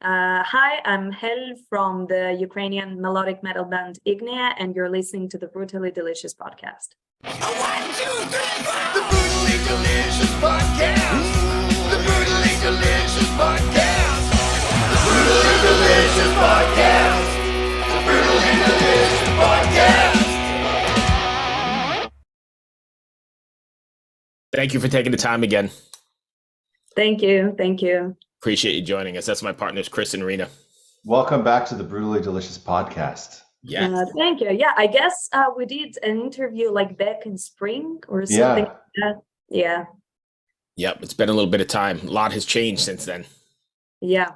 Hi, I'm Helle from the Ukrainian melodic metal band Ignea, and you're listening to the Brutally Delicious podcast. 1, 2, 3, 4. The Brutally Delicious podcast. The Brutally Delicious podcast. The Brutally Delicious podcast. The Brutally Delicious podcast. Thank you for taking the time again. Thank you. Thank you. Appreciate you joining us. That's my partners, Chris and Rena. Welcome back to the Brutally Delicious podcast. Yeah. Thank you. Yeah, I guess we did an interview like back in spring or something like that. Yeah. Yep. It's been a little bit of time. A lot has changed since then. Yeah.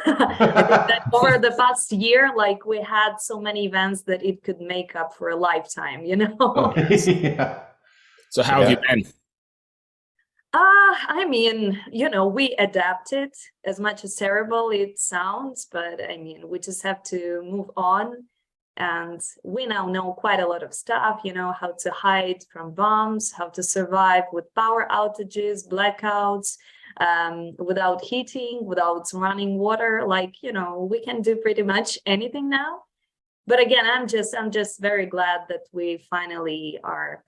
I think that over the past year, like we had so many events that it could make up for a lifetime, you know? Yeah. So how have you been? I mean, you know, we adapted as much as terrible it sounds, but I mean, we just have to move on. And we now know quite a lot of stuff, you know, how to hide from bombs, how to survive with power outages, blackouts, without heating, without running water. Like, you know, we can do pretty much anything now. But again, I'm just very glad that we finally are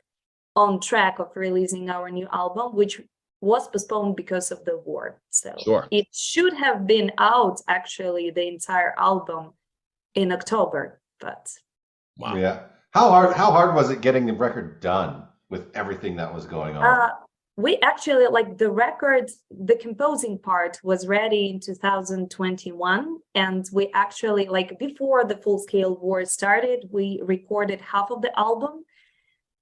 on track of releasing our new album, which was postponed because of the war. So Sure. It should have been out, actually, the entire album in October. But Wow. Yeah. How hard was it getting the record done with everything that was going on? we actually, like, the record, the composing part was ready in 2021, and we actually, like, before the full-scale war started, we recorded half of the album.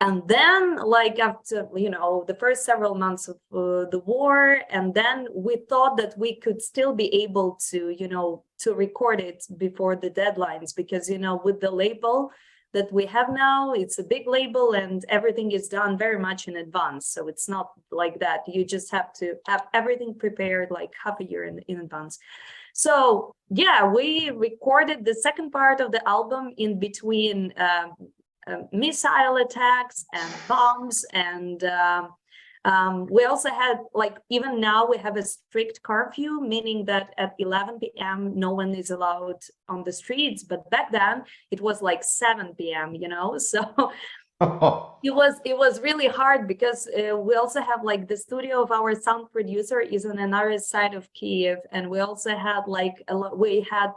And then, like, after, you know, the first several months of the war, and then we thought that we could still be able to, you know, to record it before the deadlines, because, you know, with the label that we have now, it's a big label and everything is done very much in advance. So it's not like that. You just have to have everything prepared like half a year in advance. So yeah, we recorded the second part of the album in between missile attacks and bombs, and we also had, like, even now we have a strict curfew, meaning that at 11 p.m. no one is allowed on the streets, but back then it was like 7 p.m., you know. So it was really hard, because we also have, like, the studio of our sound producer is on another side of Kiev, and we also had, like, we had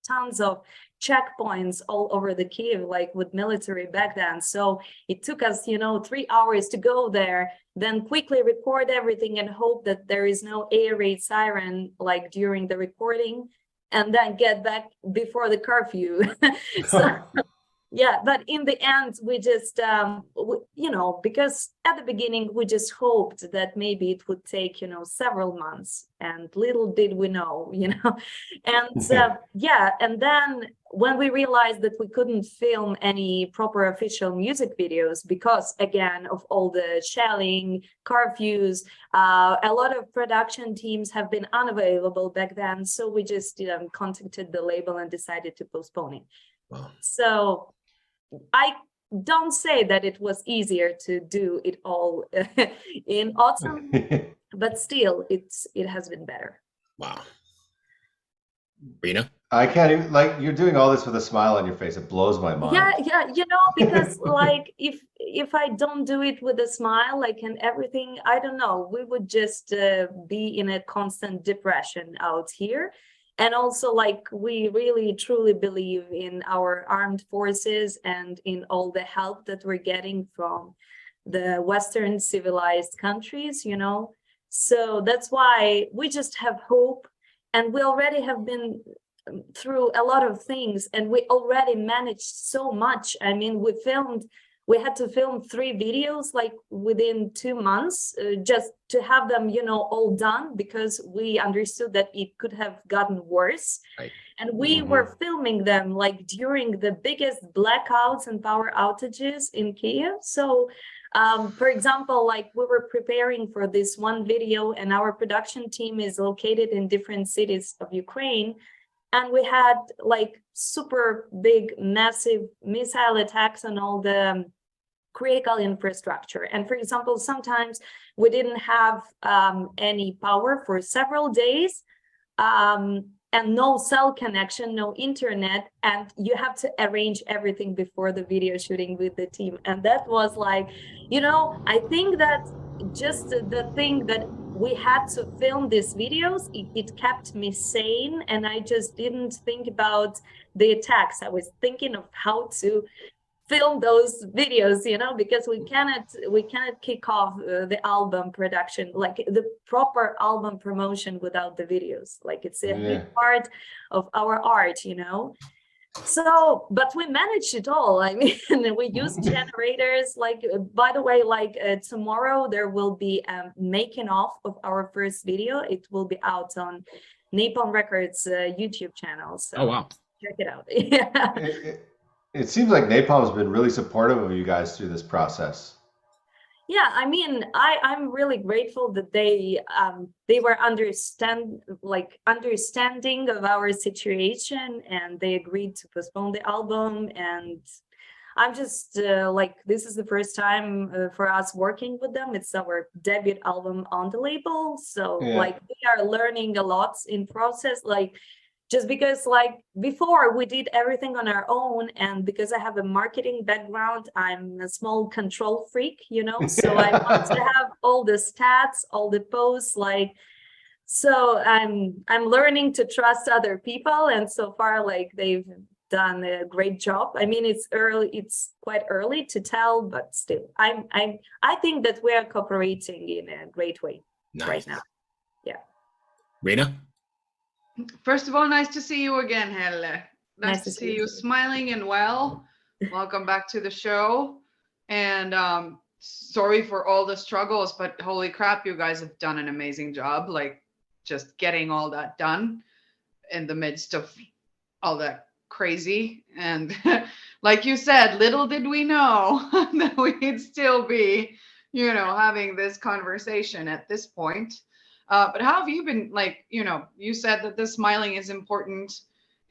tons of checkpoints all over the Kiev, like with military back then. So it took us, you know, 3 hours to go there, then quickly record everything and hope that there is no air raid siren like during the recording, and then get back before the curfew. So yeah, but in the end, we just, you know, because at the beginning, we just hoped that maybe it would take, you know, several months, and little did we know, you know. And yeah, and then when we realized that we couldn't film any proper official music videos because, again, of all the shelling, curfews, a lot of production teams have been unavailable back then. So we just contacted the label and decided to postpone it. Wow. So I don't say that it was easier to do it all in autumn, but still it has been better. Wow. Rena? I can't even, like, you're doing all this with a smile on your face. It blows my mind. Yeah, you know, because like if I don't do it with a smile, like, and everything, I don't know, we would just be in a constant depression out here. And also, like, we really truly believe in our armed forces and in all the help that we're getting from the Western civilized countries, you know. So that's why we just have hope. And we already have been through a lot of things, and we already managed so much. I mean, we had to film 3 videos like within 2 months, just to have them, you know, all done, because we understood that it could have gotten worse. Right. And we were filming them like during the biggest blackouts and power outages in Kiev. So for example, like, we were preparing for this one video, and our production team is located in different cities of Ukraine. And we had, like, super big, massive missile attacks on all the critical infrastructure. And for example, sometimes we didn't have any power for several days. and no cell connection, no internet, and you have to arrange everything before the video shooting with the team. And that was like, I think that just the thing that we had to film these videos, it kept me sane, and I just didn't think about the attacks. I was thinking of how to film those videos, because we cannot kick off the album production, like the proper album promotion, without the videos. Like it's a big part of our art. So, but we managed it all. I mean, we use generators. Like, by the way, tomorrow there will be a making of our first video. It will be out on Napalm Records YouTube channel. So oh wow, check it out. Yeah. It seems like Napalm's been really supportive of you guys through this process. Yeah, I mean, I'm really grateful that they were understanding of our situation, and they agreed to postpone the album. And I'm just this is the first time for us working with them. It's our debut album on the label, so we are learning a lot in process. Just because before we did everything on our own, and because I have a marketing background, I'm a small control freak, so I want to have all the stats, all the posts, so I'm learning to trust other people, and so far they've done a great job. I mean, it's quite early to tell, but still I think that we are cooperating in a great way right now. Yeah. Rena? First of all, nice to see you again, Helle. Nice to see you smiling and well. Welcome back to the show. And sorry for all the struggles, but holy crap, you guys have done an amazing job, just getting all that done in the midst of all that crazy. And like you said, little did we know that we'd still be, having this conversation at this point. But how have you been, you said that the smiling is important,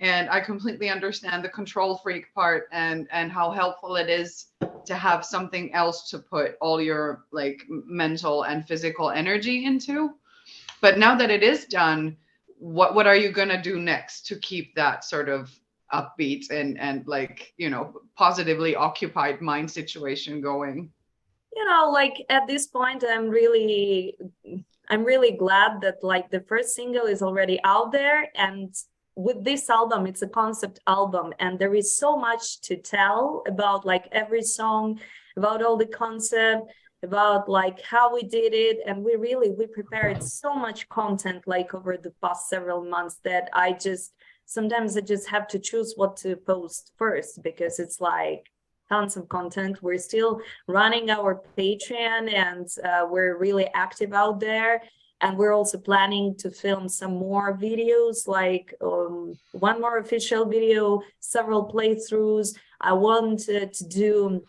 and I completely understand the control freak part and how helpful it is to have something else to put all your mental and physical energy into. But now that it is done, what are you going to do next to keep that sort of upbeat and positively occupied mind situation going? At this point, I'm really glad that the first single is already out there, and with this album, it's a concept album, and there is so much to tell about every song, about all the concept, about how we did it, and we prepared so much content over the past several months that sometimes I just have to choose what to post first, because it's tons of content. We're still running our Patreon, and we're really active out there. And we're also planning to film some more videos, one more official video, several playthroughs. I want to do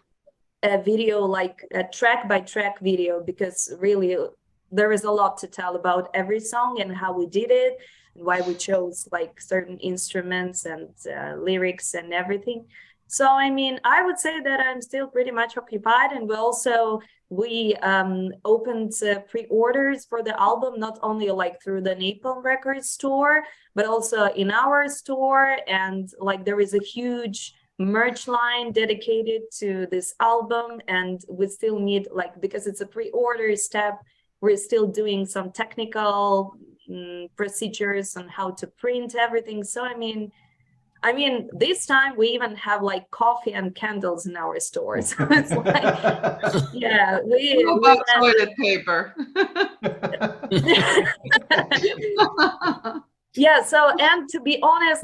a video, a track by track video, because really there is a lot to tell about every song and how we did it, and why we chose certain instruments and lyrics and everything. So, I mean, I would say that I'm still pretty much occupied, and we opened pre-orders for the album, not only through the Napalm Records store, but also in our store. And there is a huge merch line dedicated to this album, and we still need because it's a pre-order step, we're still doing some technical procedures on how to print everything. So, I mean, this time we even have coffee and candles in our stores. So it's yeah, we about toilet paper. Yeah. So, and to be honest,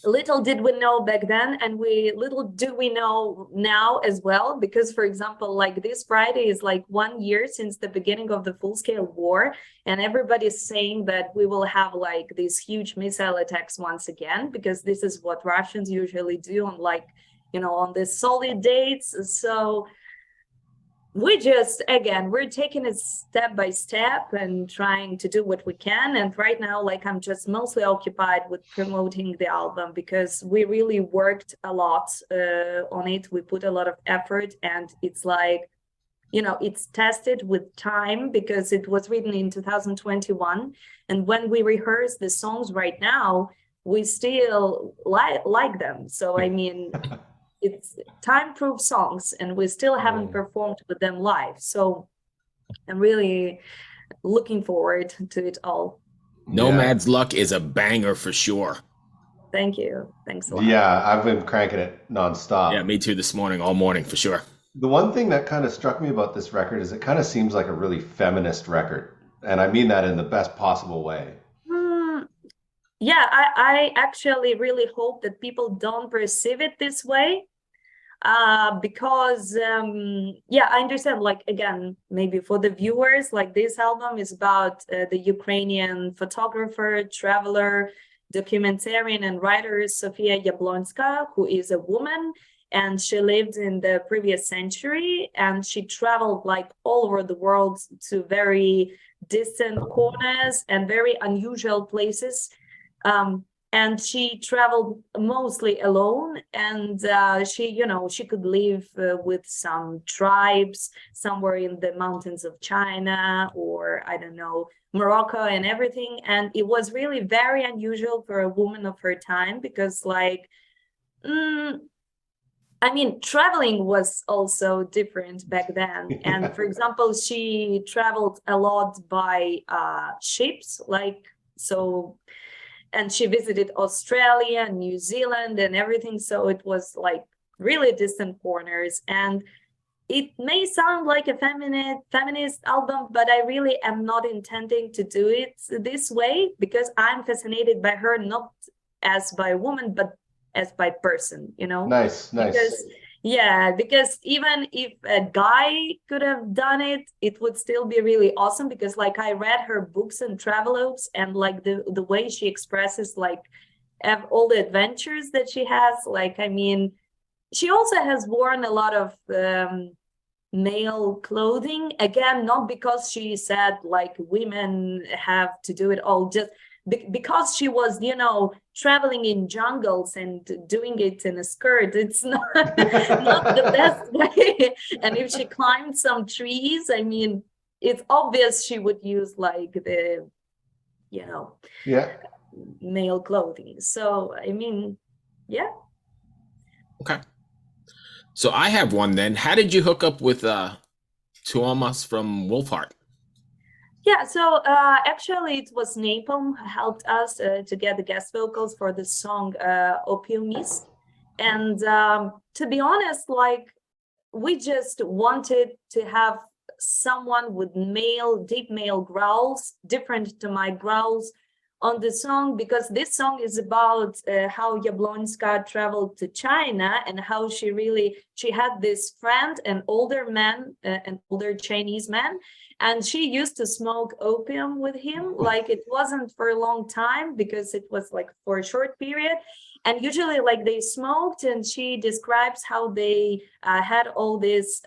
little did we know back then, and little do we know now as well, because, for example, this Friday is 1 year since the beginning of the full-scale war, and everybody's saying that we will have these huge missile attacks once again, because this is what Russians usually do on on the solid dates. So we're taking it step by step and trying to do what we can. And right now, I'm just mostly occupied with promoting the album, because we really worked a lot on it. We put a lot of effort, and it's it's tested with time because it was written in 2021. And when we rehearse the songs right now, we still like them. So, I mean, it's time-proof songs, and we still haven't performed with them live. So I'm really looking forward to it all. Nomad's Luck is a banger for sure. Thank you. Thanks a lot. Yeah, I've been cranking it nonstop. Yeah, me too this morning, all morning for sure. The one thing that kind of struck me about this record is it kind of seems like a really feminist record. And I mean that in the best possible way. Yeah, I actually really hope that people don't perceive it this way. Because I understand, like, again, maybe for the viewers, like, this album is about the Ukrainian photographer, traveler, documentarian and writer Sofia Yablonska, who is a woman, and she lived in the previous century, and she traveled like all over the world to very distant corners and very unusual places. And she traveled mostly alone, and she could live with some tribes somewhere in the mountains of China, or I don't know, Morocco and everything. And it was really very unusual for a woman of her time because, like, I mean, traveling was also different back then. And for example, she traveled a lot by ships, like, so. And she visited Australia, New Zealand, and everything. So it was like really distant corners. And it may sound like a feminist album, but I really am not intending to do it this way because I'm fascinated by her, not as by a woman, but as by person, Nice. Because even if a guy could have done it, it would still be really awesome because, like, I read her books and travelogues, and like the way she expresses like all the adventures that she has. Like, I mean, she also has worn a lot of male clothing, again, not because she said like women have to do it all, just because she was, traveling in jungles and doing it in a skirt. It's not the best way. And if she climbed some trees, I mean, it's obvious she would use like the, male clothing. So, I mean, yeah. Okay. So I have one then. How did you hook up with Tuomas from Wolfheart? Yeah, so actually it was Napalm who helped us to get the guest vocals for the song Opium Mist. And to be honest, like, we just wanted to have someone with deep male growls, different to my growls on the song, because this song is about how Yablonska traveled to China and how she had this friend, an older Chinese man, and she used to smoke opium with him. Like, it wasn't for a long time because it was like for a short period. And usually like they smoked, and she describes how they had all this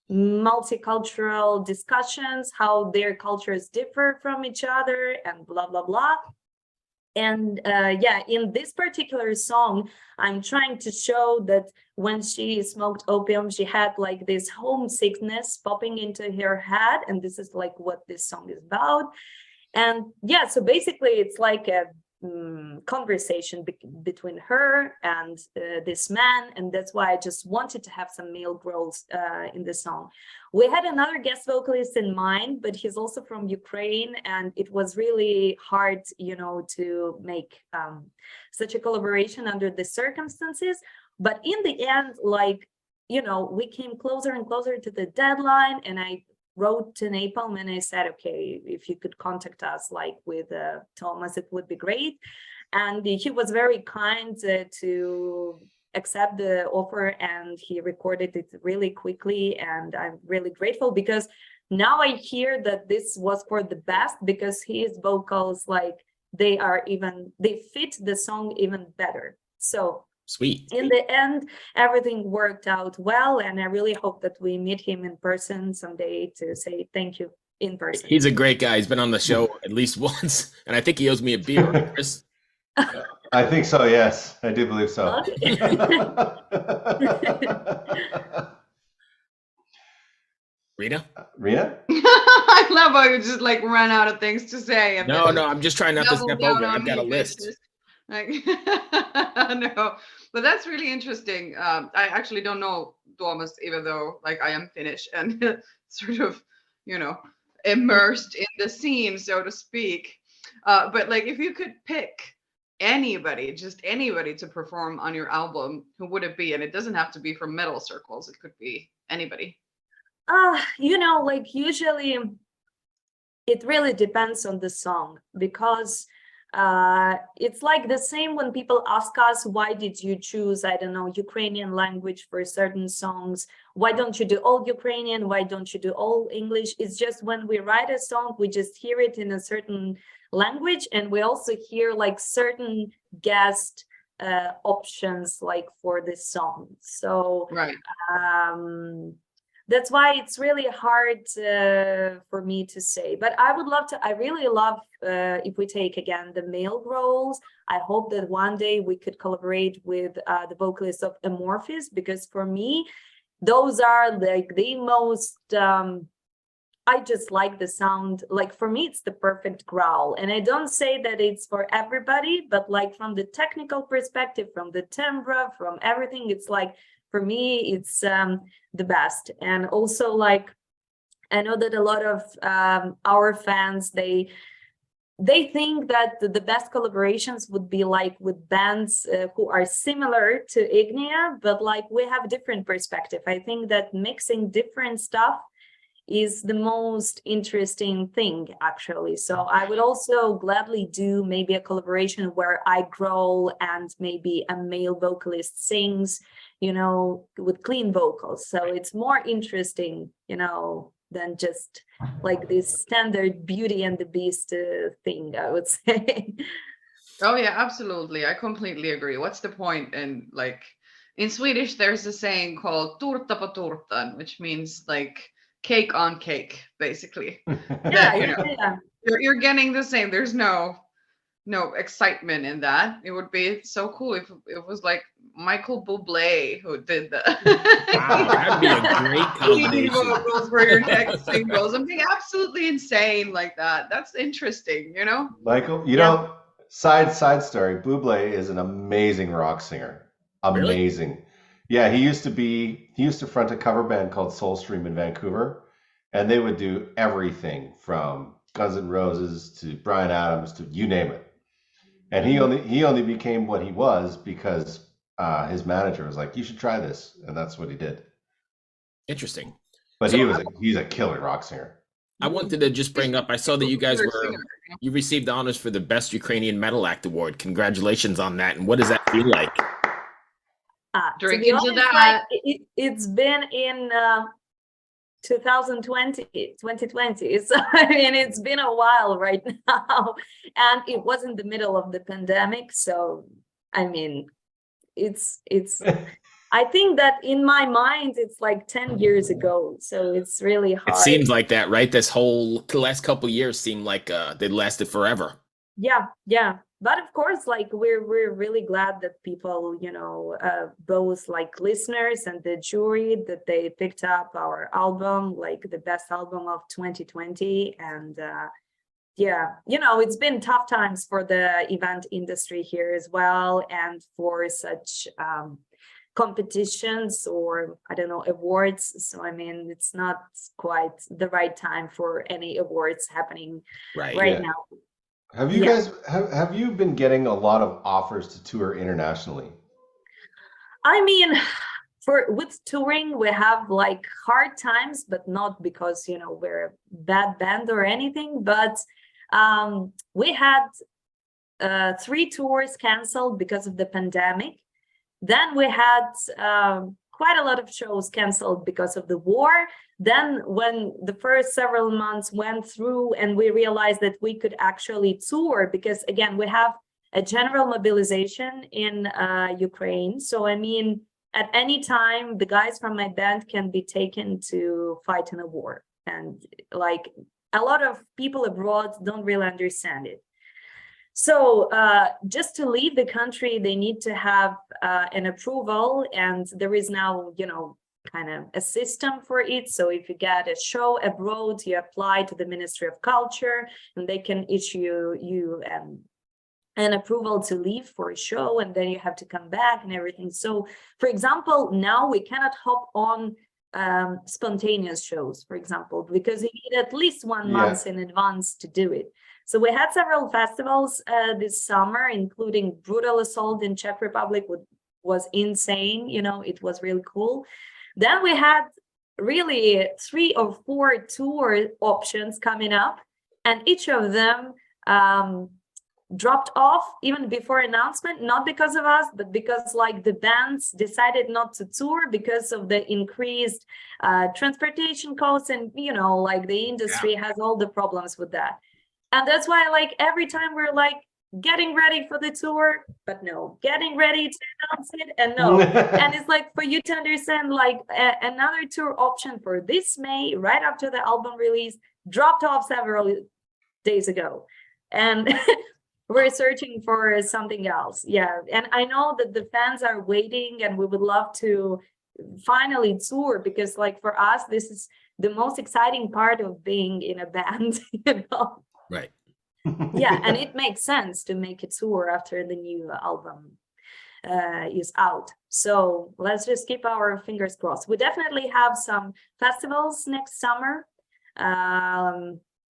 multicultural discussions, how their cultures differ from each other, and blah blah blah. And in this particular song, I'm trying to show that when she smoked opium, she had like this homesickness popping into her head, and this is like what this song is about. And so basically it's like a conversation between her and this man, and that's why I just wanted to have some male growls in the song. We had another guest vocalist in mind, but he's also from Ukraine, and it was really hard, to make such a collaboration under the circumstances. But in the end, like, we came closer and closer to the deadline, and I wrote to Napalm and I said, okay, if you could contact us like with Tuomas, it would be great. And he was very kind to accept the offer, and he recorded it really quickly. And I'm really grateful because now I hear that this was for the best, because his vocals, like, they fit the song even better. So sweet. In the end, everything worked out well, and I really hope that we meet him in person someday to say thank you in person. He's a great guy. He's been on the show at least once, and I think he owes me a beer, right, Chris? I think so, yes. I do believe so. Okay. Rita? Rita? I love how you just like run out of things to say. And No, then no, I'm just trying not to double step down over. on I've got me, a list. bitches. Like, no, but that's really interesting. I actually don't know Tuomas, even though like I am Finnish and sort of, you know, immersed in the scene, so to speak. But like, if you could pick anybody, just anybody to perform on your album, who would it be? And it doesn't have to be from metal circles. It could be anybody. Like usually it really depends on the song, because it's like the same when people ask us, why did you choose, I don't know, Ukrainian language for certain songs? Why don't you do all Ukrainian? Why don't you do all English? It's just when we write a song, we just hear it in a certain language, and we also hear like certain guest options like for this song. So Right. that's why it's really hard for me to say, but I would love to. I really love if we take again the male roles. I hope that one day we could collaborate with the vocalists of Amorphis, because for me those are like the most I just like the sound. Like for me it's the perfect growl, and I don't say that it's for everybody, but like from the technical perspective, from the timbre, from everything, it's like, for me it's the best. And also, like, I know that a lot of our fans, they think that the best collaborations would be like with bands who are similar to Ignea, but like we have different perspective. I think that mixing different stuff is the most interesting thing, actually. So I would also gladly do maybe a collaboration where I growl and maybe a male vocalist sings, with clean vocals. So it's more interesting, than just like this standard Beauty and the Beast thing, I would say. Oh yeah, absolutely. I completely agree. What's the point? And like in Swedish, there's a saying called "tårta på tårtan," which means like cake on cake, basically. That you're getting the same. There's no excitement in that. It would be so cool if it was like Michael Bublé who did the Wow, that'd be a great leading combination. vocals for your next singles. Something absolutely insane like that. That's interesting, Michael, you know, side story. Bublé is an amazing rock singer. Amazing. Really? Yeah, he used to front a cover band called Soulstream in Vancouver, and they would do everything from Guns N' Roses to Bryan Adams to you name it. And he only became what he was because his manager was like, "You should try this," and that's what he did. Interesting. But he's a killer rock singer. I wanted to just bring up, I saw that you guys you received honors for the Best Ukrainian Metal Act Award. Congratulations on that. And what does that feel like? Drinking to that. It's been in 2020. So I mean, it's been a while right now, and it was in the middle of the pandemic. So I mean, it's I think that in my mind it's like 10 years ago, so it's really hard. It seems like that, right? The last couple of years seemed like they lasted forever. Yeah, but of course, like we're really glad that people, both like listeners and the jury, that they picked up our album like the best album of 2020. And it's been tough times for the event industry here as well, and for such competitions or I don't know, awards. So I mean, it's not quite the right time for any awards happening right now. Have you guys have you been getting a lot of offers to tour internationally? I mean, with touring we have like hard times, but not because we're a bad band or anything, but we had 3 tours canceled because of the pandemic. Then we had quite a lot of shows canceled because of the war. Then when the first several months went through and we realized that we could actually tour, because again, we have a general mobilization in Ukraine. So I mean, at any time, the guys from my band can be taken to fight in a war. And like a lot of people abroad don't really understand it. So just to leave the country, they need to have an approval, and there is now, kind of a system for it. So if you get a show abroad, you apply to the Ministry of Culture, and they can issue you an approval to leave for a show, and then you have to come back and everything. So, for example, now we cannot hop on spontaneous shows, for example, because you need at least 1 month in advance to do it. So we had several festivals this summer, including Brutal Assault in Czech Republic, which was insane. You know, it was really cool. Then we had really 3 or 4 tour options coming up, and each of them dropped off even before announcement, not because of us, but because like the bands decided not to tour because of the increased transportation costs, and you know, like the industry has all the problems with that. And that's why like every time we're like getting ready for the tour, but no, getting ready to announce it, and no. And it's like, for you to understand, like another tour option for this May, right after the album release, dropped off several days ago. And we're searching for something else. Yeah. And I know that the fans are waiting, and we would love to finally tour, because like for us, this is the most exciting part of being in a band, you know? Right. Yeah. And it makes sense to make a tour after the new album is out. So let's just keep our fingers crossed. We definitely have some festivals next summer.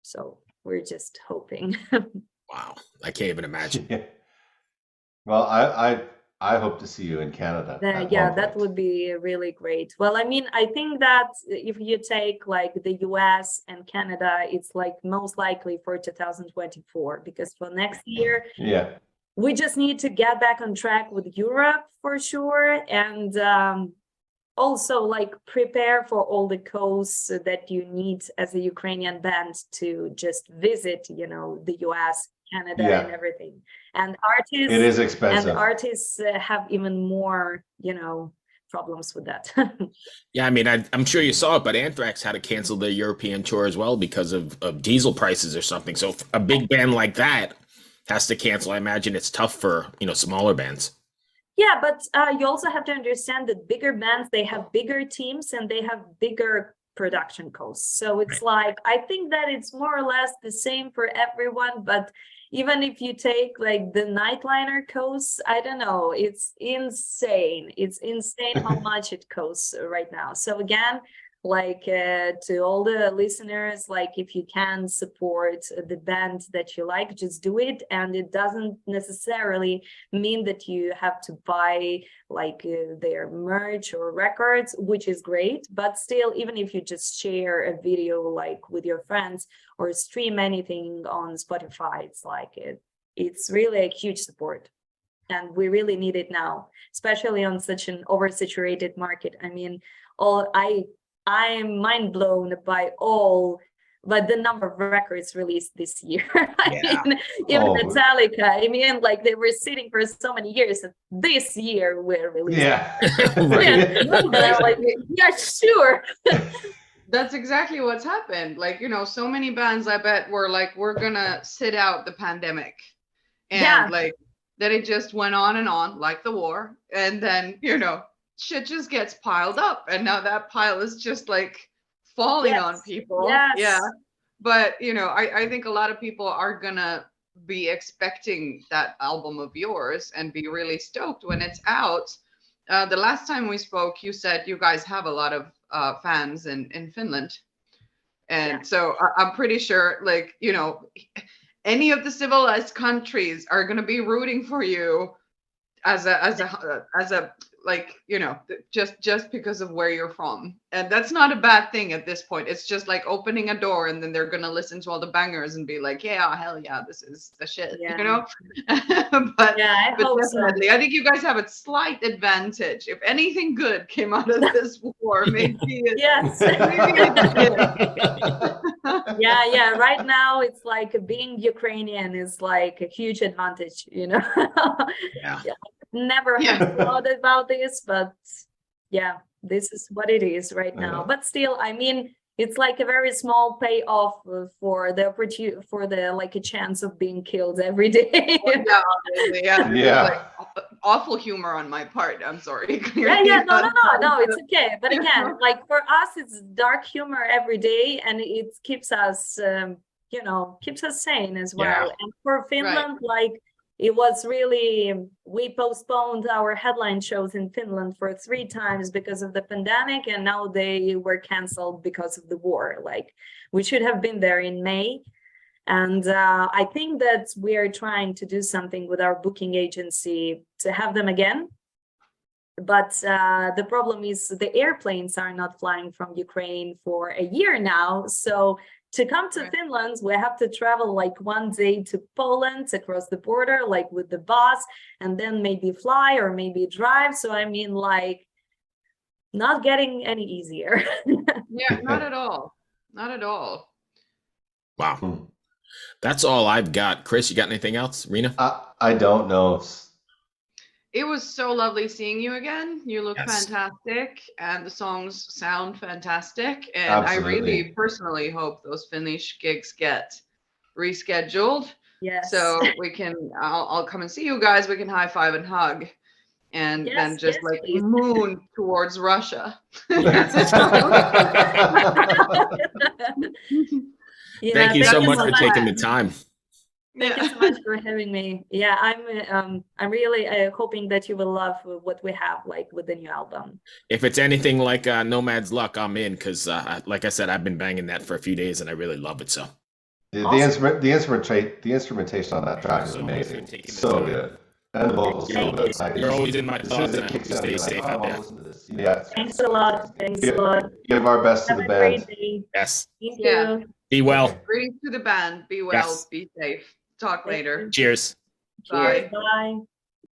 So we're just hoping. Wow, I can't even imagine. Yeah. Well, I hope to see you in Canada. Yeah, that would be really great. Well, I mean, I think that if you take like the US and Canada, it's like most likely for 2024, because for next year, we just need to get back on track with Europe for sure. And also like prepare for all the coasts that you need as a Ukrainian band to just visit, you know, the US, Canada, and everything. And artists, it is expensive. And artists have even more, you know, problems with that. Yeah, I mean, I'm sure you saw it, but Anthrax had to cancel their European tour as well because of diesel prices or something. So if a big band like that has to cancel, I imagine it's tough for, you know, smaller bands. Yeah, but you also have to understand that bigger bands, they have bigger teams and they have bigger production costs. So it's like, I think that it's more or less the same for everyone. But even if you take like the Nightliner costs, I don't know, it's insane. It's insane how much it costs right now. So again, like to all the listeners, like if you can support the band that you like, just do it. And it doesn't necessarily mean that you have to buy like their merch or records, which is great, but still, even if you just share a video like with your friends or stream anything on Spotify, it's like it's really a huge support. And we really need it now, especially on such an oversaturated market. I mean, I'm mind blown by the number of records released this year. I mean, even Metallica, I mean, like they were sitting for so many years. This year we're releasing. Like, yeah, sure. That's exactly what's happened. Like, you know, so many bands, I bet, were like, we're gonna sit out the pandemic. And like, then it just went on and on, like the war. And then, you know, shit just gets piled up, and now that pile is just like falling on people. Yeah, but you know, I think a lot of people are gonna be expecting that album of yours and be really stoked when it's out. The last time we spoke, you said you guys have a lot of fans in Finland, and so I'm pretty sure, like, you know, any of the civilized countries are gonna be rooting for you as a like, you know, just because of where you're from. And that's not a bad thing at this point. It's just like opening a door, and then they're gonna listen to all the bangers and be like, yeah, hell yeah, this is the shit, you know. but hope definitely so. I think you guys have a slight advantage. If anything good came out of this war, maybe yeah, right now it's like being Ukrainian is like a huge advantage, you know. Never have thought about this, but yeah, this is what it is right now. But still, I mean, it's like a very small payoff for the like a chance of being killed every day. Like, awful humor on my part. I'm sorry. Yeah, no, it's okay. But again, like for us, it's dark humor every day, and it keeps us, keeps us sane as well. Yeah. And for Finland, like it was really, we postponed our headline shows in Finland for 3 times because of the pandemic, and now they were canceled because of the war. Like we should have been there in May. And I think that we are trying to do something with our booking agency to have them again. But the problem is the airplanes are not flying from Ukraine for a year now. So to come to Finland, we have to travel like 1 day to Poland across the border, like with the bus, and then maybe fly or maybe drive. So I mean, like, not getting any easier. Yeah, not at all. Not at all. Wow. That's all I've got. Chris, you got anything else? Rena? I don't know. It was so lovely seeing you again. You look fantastic, and the songs sound fantastic. And Absolutely. I really personally hope those Finnish gigs get rescheduled. Yes. So we can, I'll come and see you guys. We can high five and hug, and then just like please. moon towards Russia. Thank you so much for taking the time. Thank you so much for having me. Yeah, I'm really hoping that you will love what we have, like with the new album. If it's anything like Nomad's Luck, I'm in, because like I said, I've been banging that for a few days and I really love it. So the instrumentation on that track is amazing. So good. And the vocals so good. You're always in my thoughts, and I hope you stay safe out there. Yeah. Thanks a lot. Thanks a lot. Give our best to Have the a band. great day. Yes. Thank Yeah. you. Be well. Greetings to the band. Be well. Yes. Be safe. Talk later. Cheers. Bye. Cheers. Bye.